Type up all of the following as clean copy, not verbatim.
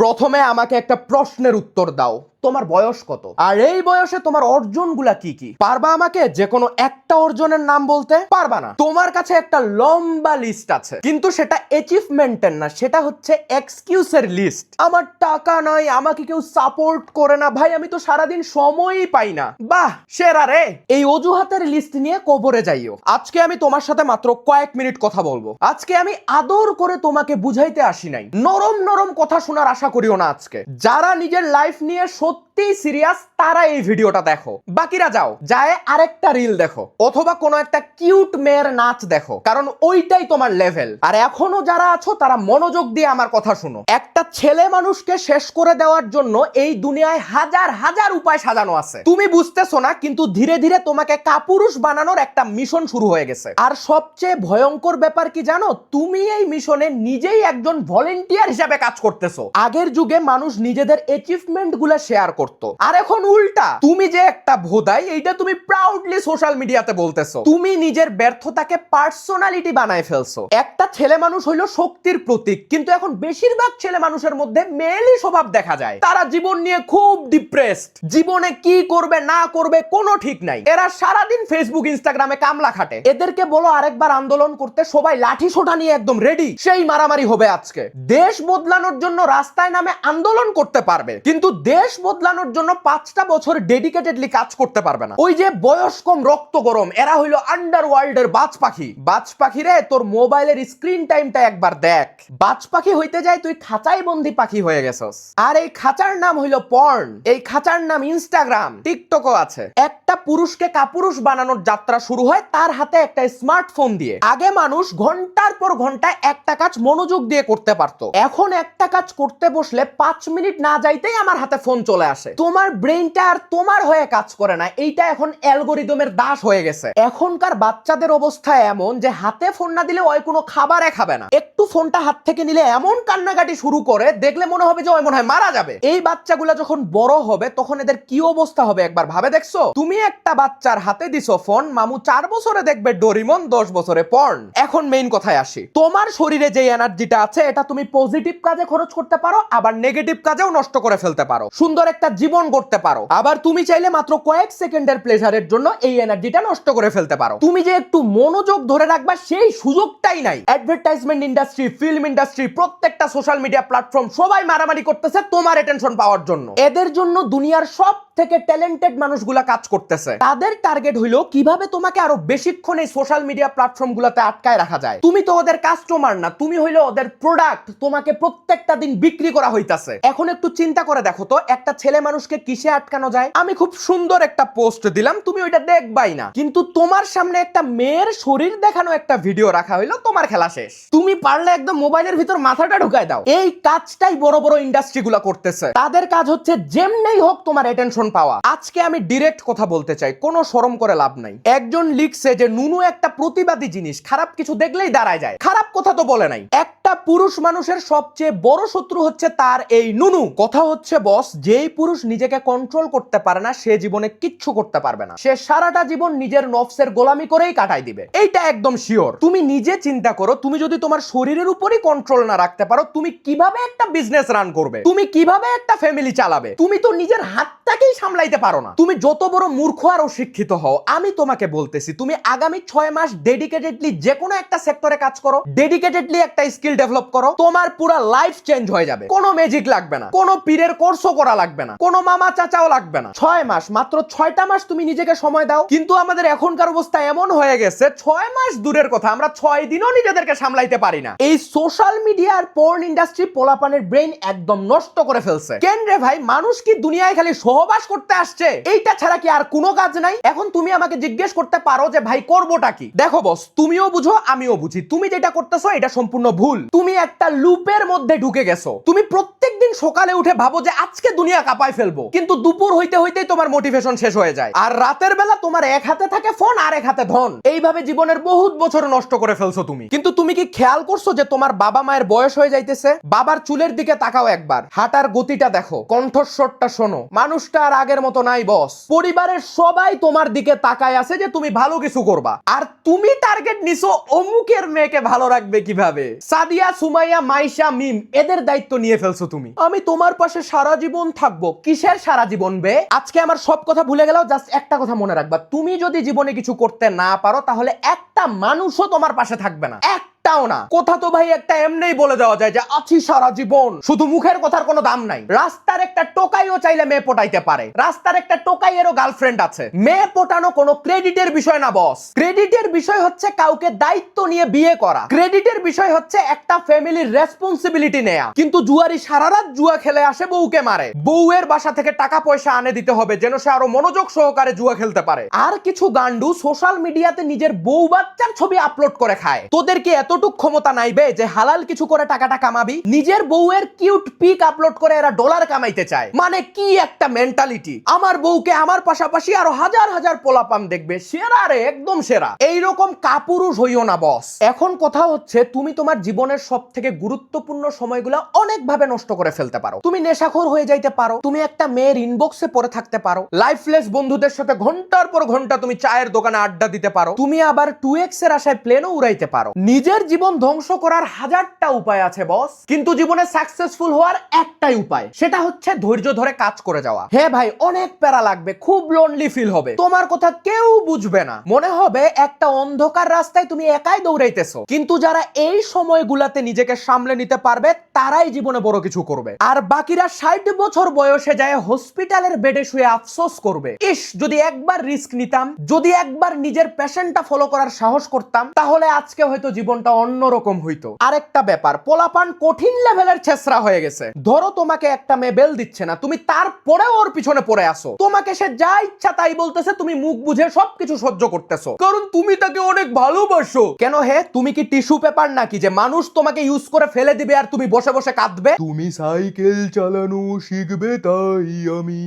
প্রথমে আমাকে একটা প্রশ্নের উত্তর দাও, তোমার বয়স কত? আর এই বয়সে তোমার অর্জনগুলা কি কি? পারবা আমাকে যে কোনো একটা অর্জনের নাম বলতে? পারবা না। তোমার কাছে একটা লম্বা লিস্ট আছে, কিন্তু সেটা অ্যাচিভমেন্টের না, সেটা হচ্ছে এক্সকিউজের লিস্ট। আমার টাকা নাই, আমাকে কেউ সাপোর্ট করে না, ভাই আমি তো সারাদিন সময়ই পাই না। বাহ সেরা রে, এই অজুহাতের লিস্ট নিয়ে কবরে যাইও। আজকে আমি তোমার সাথে মাত্র কয়েক মিনিট কথা বলবো। আজকে আমি আদর করে তোমাকে বুঝাইতে আসি নাই, নরম নরম কথা শোনার আশা করিও না আজকে। যারা নিজের লাইফ নিয়ে সত্যি সিরিয়াস তারা এই ভিডিওটা দেখো, বাকিরা যাও যায় আরেকটা রিল দেখো অথবা কোনো একটা কিউট মেয়ের নাচ দেখো, কারণ ওইটাই তোমার লেভেল। আর এখনো যারা আছো তারা মনোযোগ দিয়ে আমার কথা শুনো। একটা ছেলে মানুষকে শেষ করে দেওয়ার জন্য এই দুনিয়ায় হাজার হাজার উপায় সাজানো আছে, তুমি বুঝতেছো না, কিন্তু ধীরে ধীরে তোমাকে কাপুরুষ বানানোর একটা মিশন শুরু হয়ে গেছে। আর সবচেয়ে ভয়ঙ্কর ব্যাপার কি জানো, তুমি এই মিশনে নিজেই একজন ভলেন্টিয়ার হিসেবে কাজ করতেছো। আগের যুগে মানুষ নিজেদের অ্যাচিভমেন্ট গুলা শেয়ার করতো, আর এখন উল্টা। তুমি যে একটা ভোদাই এইটা তুমি প্রাউডলি সোশ্যাল মিডিয়াতে বলতেছো। তুমি নিজের ব্যর্থতাকে পার্সোনালিটি বানায় ফেলছো। একটা ছেলে মানুষ হইলো শক্তির প্রতীক, কিন্তু এখন বেশিরভাগ ছেলে মানুষের মধ্যে মেয়েলি স্বভাব দেখা যায়। তারা জীবন নিয়ে খুব ডিপ্রেসড, জীবনে কি করবে না করবে কোনো ঠিক নাই। এরা সারাদিন ফেসবুক ইনস্টাগ্রামে কামলা খাটে। এদেরকে বলো আরেকবার আন্দোলন করতে, সবাই লাঠি সোটা নিয়ে একদম রেডি, সেই মারামারি হবে আজকে। দেশ বদলানোর জন্য রাস্তায় নামে আন্দোলন করতে পারবে, কিন্তু দেশ বদলানোর জন্য 5টা বছর ডেডিকেটেডলি কাজ করতে পারবে না। ওই যে বয়স কম রক্ত গরম, এরা হইলো আন্ডারওয়ার্ল্ডের বাজ পাখি। বাজ পাখি রে, তোর মোবাইলের স্ক্রিন টাইমটা একবার দেখ। বাজ পাখি হইতে যায় তুই খাঁচাই বন্দি পাখি হয়ে গেছস। আর এই খাঁচার নাম হইলো পর্ন, এই খাঁচার নাম ইনস্টাগ্রাম, টিকটকও আছে। একটা পুরুষকে কাপুরুষ বানানোর যাত্রা শুরু হয় তার হাতে একটা স্মার্টফোন দিয়ে। আগে মানুষ ঘন্টার পর ঘন্টা একটা কাজ মনোযোগ দিয়ে করতে পারতো, এখন একটা কাজ করতে বসলে 5 মিনিট না যাইতেই আমার হাতে ফোন চলে আসে। তোমার ব্রেইনটা আর তোমার হয়ে কাজ করে না, এইটা এখন অ্যালগরিদমের দাস হয়ে গেছে। এখনকার বাচ্চাদের অবস্থা এমন যে হাতে ফোন না দিলে ওই কোনো খাবারে খাবে না। একটু ফোনটা হাত থেকে নিলে এমন কান্নাকাটি শুরু করে, দেখলে মনে হবে যে ওই মনে হয় মারা যাবে। এই বাচ্চাগুলা যখন বড় হবে তখন এদের কি অবস্থা হবে একবার ভাবে দেখছো? তুমি একটা বাচ্চার হাতে দিছো ফোন, মামু 4 বছরে দেখবে ডোরিমন, 10 বছরে পর্ন। এখন মেইন কথায় আসি, তোমার শরীরে যে এনার্জিটা আছে এটা তুমি পজিটিভ কাজে খরচ করতে পারো, আবার নেগেটিভ কাজেও নষ্ট করে ফেলতে পারো। সুন্দর একটা জীবন গড়তে পারো, আবার তুমি চাইলে মাত্র কয়েক সেকেন্ডের প্লেজারের জন্য এই এনার্জিটা নষ্ট করে ফেলতে পারো। তুমি যে একটু মনোযোগ ধরে রাখবা সেই সুযোগটাই নাই। অ্যাডভার্টাইজমেন্ট ইন্ডাস্ট্রি, ফিল্ম ইন্ডাস্ট্রি, প্রত্যেকটা সোশ্যাল মিডিয়া প্ল্যাটফর্ম সবাই মারামারি করতেছে তোমার অ্যাটেনশন পাওয়ার জন্য। এদের জন্য দুনিয়ার সব থেকে ট্যালেন্টেড মানুষগুলা কাজ করতেছে। তাদের টার্গেট হইলো কিভাবে তোমাকে আরো বেশিক্ষণ এই সোশ্যাল মিডিয়া প্ল্যাটফর্ম গুলাতে আটকায় রাখা যায়। তুমি তো ওদের কাস্টমার না, তুমি হইলো ওদের প্রোডাক্ট। তোমাকে প্রত্যেকটা দিন বিক্রি করা হইতাছে। এখন একটু চিন্তা করে দেখো তো, একটা ছেলে মানুষকে কিসে আটকানো যায়? আমি খুব সুন্দর একটা পোস্ট দিলাম, তুমি ওইটা দেখবাই না, কিন্তু তোমার সামনে একটা মেয়ের শরীর দেখানো একটা ভিডিও রাখা হইলো, তোমার খেলা শেষ। তুমি পারলে একদম মোবাইলের ভিতর মাথাটা ঢুকায় দাও। এই কাজটাই বড় বড় ইন্ডাস্ট্রি গুলা করতেছে। তাদের কাজ হচ্ছে যেমনেই হোক তোমার অ্যাটেনশন পাওয়া। আজকে আমি ডিরেক্ট কথা বলতে চাই, কোনো শরম করে লাভ নাই। একজন লিখছে যে নুনু একটা প্রতিবাদী জিনিস, খারাপ কিছু দেখলেই দাঁড়ায় যায়। খারাপ কথা তো বলে নাই। একটা পুরুষ মানুষের সবচেয়ে বড় শত্রু হচ্ছে তার এই নুনু। কথা হচ্ছে বস, যেই পুরুষ নিজেকে কন্ট্রোল করতে পারে না সে জীবনে কিচ্ছু করতে পারবে না। সে সারাটা জীবন নিজের নফসের গোলামি করেই কাটাই দিবে, এইটা একদম শিওর। তুমি নিজে চিন্তা করো, তুমি যদি তোমার শরীরের উপরই কন্ট্রোল না রাখতে পারো, তুমি কিভাবে একটা বিজনেস রান করবে? তুমি কিভাবে একটা ফ্যামিলি চালাবে? তুমি তো নিজের হাতটাকেই সামলাইতে পারো না। তুমি যত বড় মূর্খ আর অশিক্ষিত হও, আমি তোমাকে বলতেছি তুমি আগামী 6 মাস ডেডিকেটেডলি যে কোনো একটা সেক্টরে কাজ করো, ডেডিকেটেডলি একটা স্কিল ডেভেলপ করো, তোমার পুরো লাইফ চেঞ্জ হয়ে যাবে। কোনো ম্যাজিক লাগবে না, কোনো পীরের কোর্সও করা লাগবে না, কোনো মামা চাচাও লাগবে না। 6 মাস, মাত্র 6টা মাস তুমি নিজেকে সময় দাও। কিন্তু আমাদের এখনকার অবস্থা এমন হয়ে গেছে, 6 মাস দূরের কথা, আমরা 6 দিনও নিজেদেরকে সামলাইতে পারি না। এই সোশ্যাল মিডিয়া আর পর্ন ইন্ডাস্ট্রি পোলাপানের ব্রেইন একদম নষ্ট করে ফেলছে। কেন রে ভাই, মানুষ কি দুনিয়ায় খালি সহবাস করতে আসছে? এইটা ছাড়া কি আর কোনো কাজ নাই? এখন তুমি আমাকে জিজ্ঞেস করতে পারো যে ভাই করবোটা কি? দেখো বস, তুমিও বুঝো আমিও বুঝি, তুমি যেটা করতেছো এটা সম্পূর্ণ ভুল। তুমি একটা লুপের মধ্যে ঢুকে গেছো। তুমি প্রত্যেকদিন সকালে উঠে ভাবো যে আজকে দুনিয়া কাঁপায় ফেলবো, কিন্তু দুপুর হইতে হইতেই তোমার মোটিভেশন শেষ হয়ে যায়। আর রাতের বেলা তোমার এক হাতে থাকে ফোন আর এক হাতে ধন। এইভাবে জীবনের বহুত বছর নষ্ট করে ফেলছো তুমি। কিন্তু তুমি কি খেয়াল করছো যে তোমার বাবা মায়ের বয়স হয়ে যাইতেছে? বাবার চুলের দিকে তাকাও একবার, হাঁটার গতিটা দেখো, কণ্ঠস্বরটা শোনো। মানুষটা আর আগের মতো নাই বস। পরিবারের সবাই তোমার দিকে তাকায় আছে যে তুমি ভালো কিছু করবা, আর তুমি টার্গেট নিছো অমুকের মেয়েকে ভালো রাখবে কিভাবে। সাদিয়া, সুমাইয়া, মাইশা, মিম, এদের দায়িত্ব নিয়ে ফেলছো তুমি। আমি তোমার পাশে সারা জীবন থাকবো। কিসের সারা জীবন বে? আজকে আমার সব কথা ভুলে গেলেও জাস্ট একটা কথা মনে রাখবা, তুমি যদি জীবনে কিছু করতে না পারো তাহলে একটা মানুষও তোমার পাশে থাকবে না, একটাও না। কথা তো ভাই একটা এমনিই বলে দেওয়া যায় যে আছি সারা জীবন, শুধু মুখের কথার কোনো দাম নাই। রাস্তার একটা টোকাইও চাইলে মেয়ে পটাইতে পারে, রাস্তার একটা টোকাইয়েরও গার্লফ্রেন্ড আছে। মেয়ে পটানো কোনো ক্রেডিটের বিষয় না বস। ক্রেডিটের বিষয় হচ্ছে কাউকে দায়িত্ব নিয়ে বিয়ে করা, ক্রেডিটের বিষয় হচ্ছে একটা ফ্যামিলির রেসপন্সিবিলিটি নেয়া। কিন্তু জুয়ারি সারা রাত জুয়া খেলে আসে, বউকে মারে, বউয়ের বাসা থেকে টাকা পয়সা আনে দিতে হবে যেন সে আরো মনোযোগ সহকারে জুয়া খেলতে পারে। আর কিছু গান্ডু সোশ্যাল মিডিয়াতে নিজের বউ বাচ্চার ছবি আপলোড করে খায়। তোদের কি এতটুক ক্ষমতা নাইবে যে হালাল কিছু করে টাকাটা কামাবি? নিজের বউয়ের কিউট পিক আপলোড করে এরা ডলার কামাইতে চায়। মানে কি একটা মেন্টালিটি! আমার বউকে আমার পাশাপাশি আরো হাজার হাজার পোলাপান দেখবে, সেরা রে, একদম সেরা। এইরকম কাপুরুষ হইও না বস। এখন কথা হচ্ছে, তুমি তোমার জীবনের সব থেকে গুরুত্বপূর্ণ সময়গুলো অনেক ভাবে নষ্ট করে ফেলতে পারো। তুমি নেশাখোর হয়ে যাইতে পারো, তুমি একটা মেয়ের ইনবক্সে পড়ে থাকতে পারো, লাইফলেস বন্ধুদের সাথে ঘন্টার পর ঘন্টা তুমি চায়ের দোকানে আড্ডা দিতে পারো, তুমি আবার 2x এর আশায় প্লেনও উড়াইতে পারো। নিজের জীবন ধ্বংস করার হাজারটা উপায় আছে বস, কিন্তু জীবনে সাকসেসফুল হওয়ার একটাই উপায়, সেটা হচ্ছে ধৈর্য ধরে কাজ করে যাওয়া। হ্যাঁ ভাই, অনেক প্যারা লাগবে, খুব লোনলি ফিল হবে, তোমার কথা কেউ বুঝবে না, মনে হবে একটা অন্ধকার রাস্তায় তুমি একাই দৌড়াইতেছো। কিন্তু যারা এই সময়গুলাতে নিজেকে সামলে নিতে পারবে তারাই জীবনে বড় কিছু করবে। আর বাকিরা 60 বছর বয়সে যায় হসপিটালের বেডে শুয়ে আফসোস করবে, ইস যদি একবার রিস্ক নিতাম, যদি একবার নিজের প্যাশনটা ফলো করার সাহস করতাম, তাহলে আজকে হয়তো জীবনটা অন্যরকম হইতো। আরেকটা ব্যাপার, পোলাপান কঠিন লেভেলের ছেসরা হয়ে গেছে। ধরো তোমাকে একটা মেয়ে বেল দিচ্ছে না, তুমি তারপরেও ওর পিছনে পড়ে আসো, তোমাকে সে যা ইচ্ছা তাই বলতেছে, তুমি মুখ বুঝে সবকিছু সহ্য করতেছো, কারণ তুমি তাকে অনেক ভালোবাসো। কেন হে, তুমি কি টিস্যু পেপার নাকি যে মানুষ তোমাকে ইউজ করে ফেলে দিবে আর তুমি বসে বসে কাঁদবে? তুমি সাইকেল চালানো শিখবে তাই আমি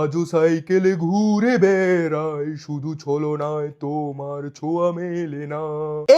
আজও সাইকেলে ঘুরে বেড়াই, শুধু ছলনায় তোমার ছোঁয়া মেলে না।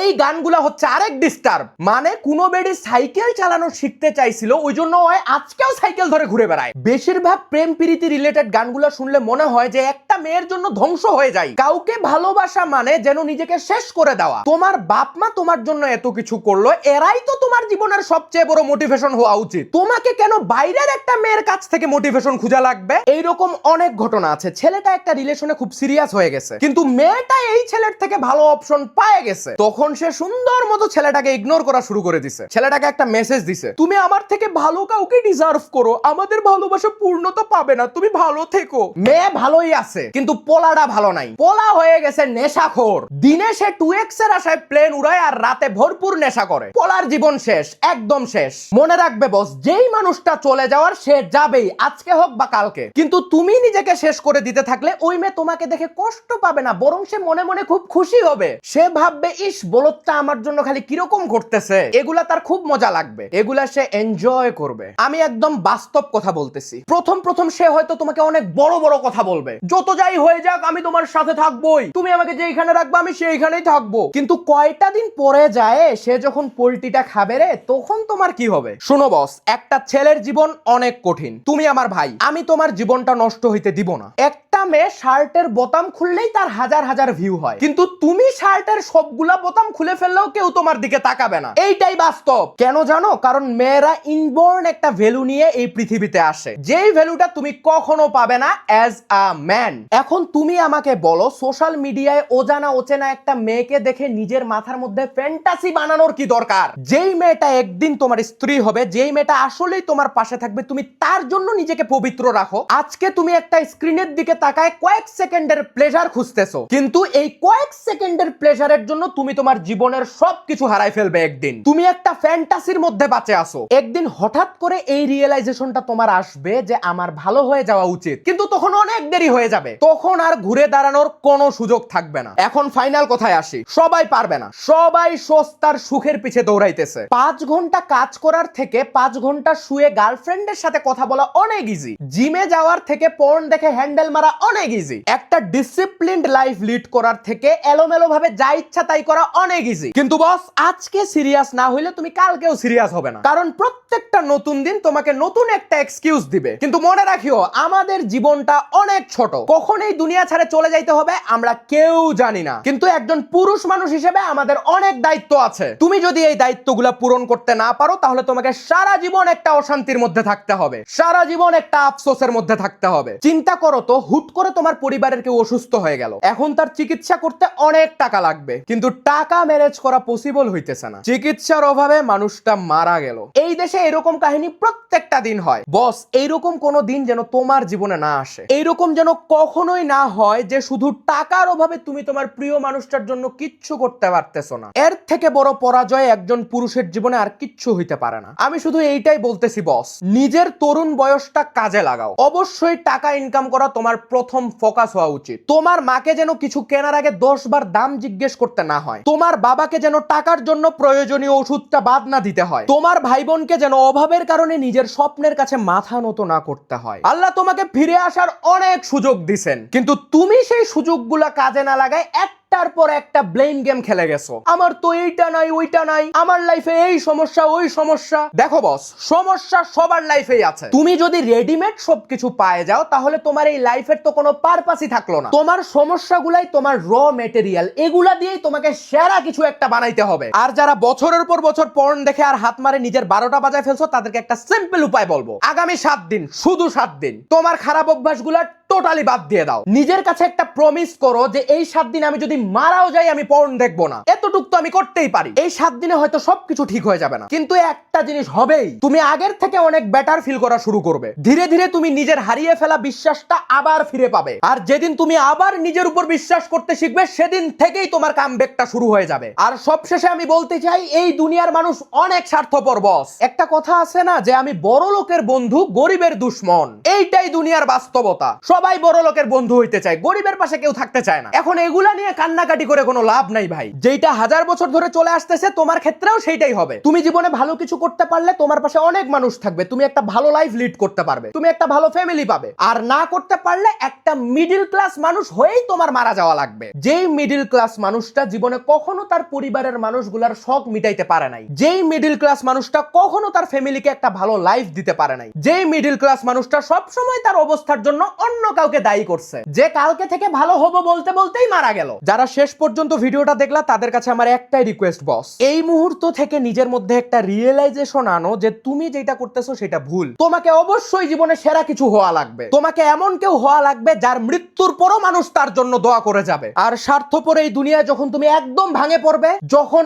এই গানগুলা হচ্ছে আরেক ডিস্টার্ব। মানে কোনো বেডি সাইকেল চালানো শিখতে চাইছিল, ওই জন্য আজকেও সাইকেল ধরে ঘুরে বেড়ায়। বেশিরভাগ প্রেম প্রীতি রিলেটেড গানগুলা শুনলে মনে হয় যে একটা মেয়ের জন্য ধ্বংস হয়ে যায়। কাউকে ভালোবাসা মানে যেন নিজেকে শেষ করে দেওয়া। তোমার বাপ মা তোমার জন্য এত কিছু করলো, এরাই তো তোমার জীবনের সবচেয়ে বড় মোটিভেশন হওয়া উচিত। তোমাকে কেন বাইরের একটা মেয়ের কাছ থেকে মোটিভেশন খোঁজা লাগবে? এইরকম অনেক ঘটনা আছে, ছেলেটা একটা রিলেশনে খুব সিরিয়াস হয়ে গেছে, কিন্তু মেয়েটা এই ছেলের থেকে ভালো অপশন পায়ে গেছে, তখন সে সুন্দর মতো ছেলেটাকে ইগনোর করা শুরু করে দিছে। ছেলেটাকে একটা মেসেজ দিছে, তুমি আমার থেকে ভালো কাউকে ডিজার্ভ করো, আমাদের ভালোবাসা পূর্ণতা পাবে না, তুমি ভালো থেকো। মেয়ে ভালোই আছে, কিন্তু পোলাটা ভালো নাই, পোলা হয়ে গেছে নেশাখোর। দিনে সে 2x এর আশায় প্লেন উড়ায় আর রাতে ভরপুর নেশা করে। পোলার জীবন শেষ, একদম শেষ। মনে রাখবে বস, যেই মানুষটা চলে যাওয়ার সে যাবেই, আজকে হোক বা কালকে, কিন্তু তুমি নিজেকে শেষ করে দিতে থাকলে ওই মেয়ে তোমাকে দেখে কষ্ট পাবে না, বরং সে মনে মনে খুব খুশি হবে। সে ভাববে, ইস বলদটা আমার জন্য খালি কিরকম করতেছে, এগুলা তার খুব মজা লাগবে, এগুলা সে এনজয় করবে। আমি একদম বাস্তব কথা বলতেছি। প্রথম প্রথম সে হয়তো তোমাকে অনেক বড় বড় কথা বলবে, যত যাই হয়ে যাক আমি তোমার সাথে থাকবোই, তুমি আমাকে যেইখানে রাখবে আমি সেইখানেই থাকবো। কিন্তু কয়টা দিন পরে যায় সে যখন পোল্টিটা খাবে রে, তখন তোমার কি হবে? শোনো বস, একটা ছেলের জীবন অনেক কঠিন, তুমি আমার ভাই, আমি তোমার জীবনটা নষ্ট হইতে দিব না। একটা মেয়ে শার্টের বোতাম খুললেই তার হাজার হাজার ভিউ হয়, কিন্তু তুমি শার্টের সবগুলা বোতাম খুলে ফেললেও কেউ তোমার দিকে তাকাবে না। এইটাই বাস্তব। কেন জানো? কারণ মেয়েরা ইনবর্ন একটা ভ্যালু নিয়ে এই পৃথিবীতে আসে, যেই ভ্যালুটা তুমি কখনো পাবে না অ্যাজ আ ম্যান। এখন তুমি আমাকে বলো, সোশ্যাল মিডিয়ায় অজানা অচেনা একটা মেয়েকে দেখে নিজের মাথার মধ্যে ফ্যান্টাসি বানানোর কি দরকার? যেই মেয়েটা একদিন তোমার স্ত্রী হবে, যেই মেয়েটা আসলেই তোমার পাশে থাকবে, তুমি তার জন্য নিজেকে পবিত্র রাখো। আজকে তুমি একটা স্ক্রিনের দিকে তাকায় কয়েক সেকেন্ডের প্লেজার খুঁজতেছো, কিন্তু এই কয়েক সেকেন্ডের প্লেজারের জন্য তুমি তোমার জীবনের সবকিছু হারাই ফেলবে। একদিন তুমি একটা ফ্যান্টাসির মধ্যে বাঁচে আসো, একদিন হঠাৎ করে এই রিয়েলাইজেশনটা তোমার আসবে যে আমার ভালো হয়ে যাওয়া উচিত, কিন্তু তখন অনেক দেরি হয়ে যাবে, তখন আর ঘুরে দাঁড়ানোর কোনো সুযোগ থাকবে না। এখন ফাইনাল কথায় আসি, সবাই পারবে না, সবাই সস্তার সুখের পিছে দৌড়াইতেছে। 5 ঘন্টা কাজ করার থেকে 5 ঘন্টা শুয়ে গার্লফ্রেন্ডের সাথে কথা বলা অনেক ইজি, জিমে যাওয়ার থেকে পর্ন দেখে হ্যান্ডেল মারা অনেক ইজি। একটা ডিসিপ্লিনড লাইফ লিড করার থেকে এলোমেলো ভাবে যা ইচ্ছা তাই করা অনেক ইজি। কিন্তু বস, আজকে সিরিয়াস না হইলে তুমি কালকেও সিরিয়াস হবে না, কারণ প্রত্যেকটা নতুন দিন তোমাকে নতুন একটা এক্সকিউজ দিবে। কিন্তু মনে রাখিও, আমাদের জীবনটা অনেক ছোট, কখন এই দুনিয়া ছেড়ে চলে যাইতে হবে আমরা কেউ জানি না। কিন্তু একজন পুরুষ মানুষ হিসেবে আমাদের অনেক দায়িত্ব আছে। তুমি যদি এই দায়িত্বগুলো পূরণ করতে না পারো, তাহলে তোমাকে সারা জীবন একটা অশান্তির মধ্যে থাকতে হবে, সারা জীবন একটা আফসোসের মধ্যে থাকতে হবে। চিন্তা করো তো, হুট করে তোমার পরিবারের কেউ অসুস্থ হয়ে গেল, এখন তার চিকিৎসা করতে অনেক টাকা লাগবে, কিন্তু টাকা ম্যানেজ করা পসিবল হইতেছে না, চিকিৎসার অভাবে মানুষটা মারা গেল। এই দেশে এরকম কাহিনী প্রত্যেকটা দিন হয়। বস, এইরকম কোনো দিন যেন তোমার জীবনে না আসে, এইরকম যেন কখনোই না হয় যে শুধু টাকার অভাবে তুমি তোমার প্রিয় মানুষটার জন্য কিচ্ছু করতে পারতেছো না। এর থেকে বড় পরাজয় একজন পুরুষের জীবনে আর কিচ্ছু হইতে পারে না। আমি শুধু এইটাই বলতেছি বস, নিজের তরুণ বয়সটা কাজে লাগাও। অবশ্যই টাকা ইনকাম করা তোমার প্রথম ফোকাস হওয়া উচিত। তোমার মাকে যেন কিছু কেনার আগে 10 বার দাম জিজ্ঞেস করতে না হয়, তোমার বাবাকে যেন টাকার জন্য প্রয়োজনীয় ওষুধটা বাদ না দিতে হয়, তোমার ভাই বোনকে যেন অভাবের কারণে নিজের স্বপ্নের কাছে মাথা নত না করতে হয়। আল্লাহ তোমাকে ফিরে আসার অনেক সুযোগ দিছেন, কিন্তু তুমি সেই সুযোগগুলা কাজে না লাগায় একটার পর একটা ব্লেম গেম খেলে গেছো। আমার তো এইটা নাই, ওইটা নাই, আমার লাইফে এই সমস্যা, ওই সমস্যা। দেখো বস, সমস্যা সবার লাইফেই আছে। তুমি যদি রেডিমেড সবকিছু পায়ে যাও, তাহলে তোমার এই লাইফের তো কোনো পারপাসই থাকলো না। তোমার সমস্যাগুলাই তোমার র মেটেরিয়াল, এগুলা দিয়েই তোমাকে সেরা কিছু একটা বানাইতে হবে। আর যারা বছরের পর বছর পর্ন দেখে আর হাত মারে নিজের 12টা বাজায় ফেলছো, তাদেরকে একটা সিম্পল উপায় বলবো। আগামী 7 দিন, শুধু 7 দিন তোমার খারাপ অভ্যাসগুলা টোটালি বাদ দিয়ে দাও। নিজের কাছে একটা প্রমিস করো যে এই 7 দিন আমি যদি মারাও যাই, আমি পর্ন দেখবো না। এতটুক তো আমি করতেই পারি। এই 7 দিনে হয়তো সবকিছু ঠিক হয়ে যাবে না, কিন্তু একটা জিনিস হবেই, তুমি আগের থেকে অনেক বেটার ফিল করা শুরু করবে। ধীরে ধীরে তুমি নিজের হারিয়ে ফেলা বিশ্বাসটা আবার ফিরে পাবে। আর যেদিন তুমি আবার নিজের উপর বিশ্বাস করতে শিখবে, সেদিন থেকেই তোমার কামব্যাকটা শুরু হয়ে যাবে। আর সবশেষে আমি বলতে চাই, এই দুনিয়ার মানুষ অনেক স্বার্থপর বস। একটা কথা আছে না যে আমি বড় লোকের বন্ধু, গরিবের দুশ্মন। এইটাই দুনিয়ার বাস্তবতা। সবাই বড় লোকের বন্ধু হইতে চায়, গরিবের পাশে কেউ থাকতে চায় না। এখন এগুলা নিয়ে কান্নাকাটি করে কোনো লাভ নাই ভাই। যেটা 1000 বছর ধরে চলে আসতেছে, তোমার ক্ষেত্রেও সেইটাই হবে। তুমি জীবনে ভালো কিছু করতে পারলে তোমার পাশে অনেক মানুষ থাকবে, তুমি একটা ভালো লাইফ লিড করতে পারবে, তুমি একটা ভালো ফ্যামিলি পাবে। আর না করতে পারলে একটা মিডল ক্লাস মানুষ হয়েই তোমার মারা যাওয়া লাগবে। যেই মিডল ক্লাস মানুষটা জীবনে কখনো তার পরিবারের মানুষগুলার শখ মিটাইতে পারে নাই, যেই মিডল ক্লাস মানুষটা কখনো তার ফ্যামিলিকে একটা ভালো লাইফ দিতে পারে নাই, যেই মিডল ক্লাস মানুষটা সব সময় তার অবস্থার জন্য অন্য কাউকে দায়ী করছে, যে কালকে থেকে ভালো হবো বলতে বলতেই মারা গেল। যারা শেষ পর্যন্ত ভিডিওটা দেখলা, তাদের কাছে আমার একটাই রিকোয়েস্ট বস, এই মুহূর্ত থেকে নিজের মধ্যে একটা রিয়েলাইজেশন আনো যে তুমি যেটা করতেছো সেটা ভুল। তোমাকে অবশ্যই জীবনে সেরা কিছু হওয়া লাগবে, তোমাকে এমন কেউ হওয়া লাগবে যার মৃত্যুর পরও মানুষ তার জন্য দোয়া করে যাবে। আর স্বার্থপর এই দুনিয়ায় যখন তুমি একদম ভাঙে পড়বে, যখন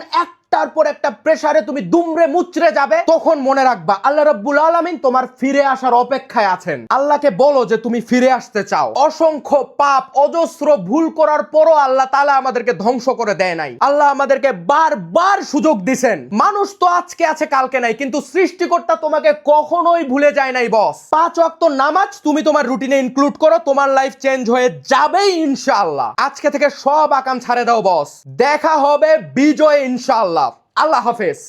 তারপর একটা প্রেসারে তুমি দুমড়ে মুচড়ে যাবে, তখন মনে রাখবা আল্লাহ রাব্বুল আলামিন তোমার ফিরে আসার অপেক্ষায় আছেন। আল্লাহকে বলো যে তুমি ফিরে আসতে চাও। অসংখ্য পাপ, অজস্র ভুল করার পরও আল্লাহ তাআলা আমাদেরকে ধ্বংস করে দেয় নাই। আল্লাহ আমাদেরকে বারবার সুযোগ দিবেন। মানুষ তো আজকে আছে কালকে নাই, কিন্তু সৃষ্টিকর্তা তোমাকে কখনোই ভুলে যায় নাই বস। 5 ওয়াক্ত নামাজ তুমি তোমার রুটিনে ইনক্লুড করো, তোমার লাইফ চেঞ্জ হয়ে যাবেই ইনশাআল্লাহ। আজকে থেকে সব আকাম ছাড়ে দাও বস। দেখা হবে বিজয় ইনশাআল্লাহ। আল্লাহ হাফেজ।